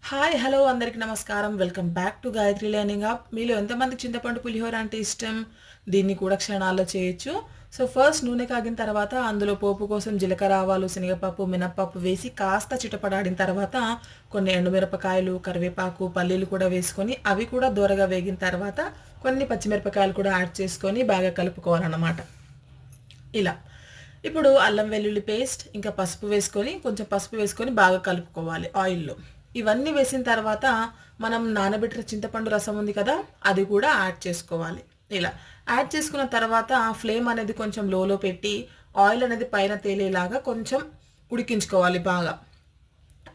Hi hello అందరికి నమస్కారం. Welcome back to Gayatri learning hub. మీలో ఎంతమందికి చింతపండు పులిహోర అంటే ఇష్టం? దీన్ని కూడా క్షణాల్లో చేయొచ్చు. సో ఫస్ట్ నూనె కాగిన తర్వాత అందులో పోపు కోసం జీలకర్ర, ఆవాలు, శనగపప్పు, మినప్పప్పు వేసి కాస్త చిటపడాడిన తర్వాత కొన్ని ఎండుమిరపకాయలు, కరివేపాకు, పల్లీలు కూడా వేసుకొని అవి కూడా దూరగా వేగిన తర్వాత కొన్ని పచ్చిమిరపకాయలు కూడా యాడ్ చేసుకొని బాగా కలుపుకోవాలన్నమాట. ఇలా ఇప్పుడు అల్లం వెల్లుల్లి పేస్ట్ ఇంకా కొంచెం పసుపు వేసుకొని బాగా కలుపుకోవాలి ఆయిల్లో. ఇవన్నీ వేసిన తర్వాత మనం నానబెట్టిన చింతపండు రసం ఉంది కదా, అది కూడా యాడ్ చేసుకోవాలి. ఇలా యాడ్ చేసుకున్న తర్వాత ఫ్లేమ్ అనేది కొంచెం లోలో పెట్టి ఆయిల్ అనేది పైన తేలేలాగా కొంచెం ఉడికించుకోవాలి బాగా.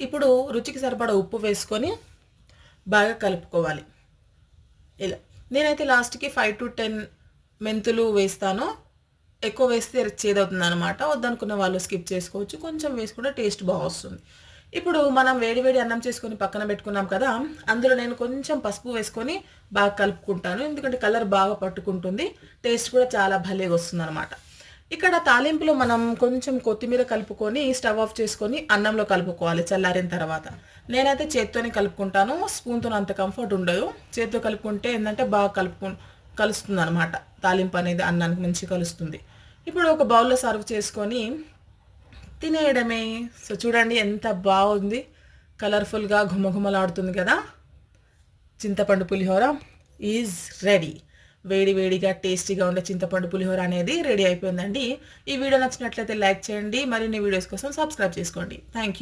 ఇప్పుడు రుచికి సరిపడా ఉప్పు వేసుకొని బాగా కలుపుకోవాలి. ఇలా నేనైతే లాస్ట్కి 5 to 10 మెంతులు వేస్తాను. ఎక్కువ వేస్తే చేదవుతుంది అనమాట. వద్దనుకున్న వాళ్ళు స్కిప్ చేసుకోవచ్చు. కొంచెం వేసుకుంటే టేస్ట్ బాగా వస్తుంది. ఇప్పుడు మనం వేడి వేడి అన్నం చేసుకొని పక్కన పెట్టుకున్నాం కదా, అందులో నేను కొంచెం పసుపు వేసుకొని బాగా కలుపుకుంటాను. ఎందుకంటే కలర్ బాగా పట్టుకుంటుంది, టేస్ట్ కూడా చాలా భలేగా వస్తుంది అనమాట. ఇక్కడ తాలింపులో మనం కొంచెం కొత్తిమీర కలుపుకొని స్టవ్ ఆఫ్ చేసుకొని అన్నంలో కలుపుకోవాలి చల్లారిన తర్వాత. నేనైతే చేత్తోనే కలుపుకుంటాను, స్పూన్తో అంత కంఫర్ట్ ఉండదు. చేత్తో కలుపుకుంటే ఏంటంటే బాగా కలుస్తుంది అనమాట. తాలింపు అనేది అన్నానికి మంచి కలుస్తుంది. ఇప్పుడు ఒక బౌల్లో సర్వ్ చేసుకొని తినేయడమే. సో చూడండి ఎంత బాగుంది, కలర్ఫుల్గా ఘుమఘుమలాడుతుంది కదా. చింతపండు పులిహోర ఈజ్ రెడీ. వేడి వేడిగా టేస్టీగా ఉండే చింతపండు పులిహోర అనేది రెడీ అయిపోయిందండి. ఈ వీడియో నచ్చినట్లయితే లైక్ చేయండి. మరిన్ని వీడియోస్ కోసం సబ్స్క్రైబ్ చేసుకోండి. Thank you.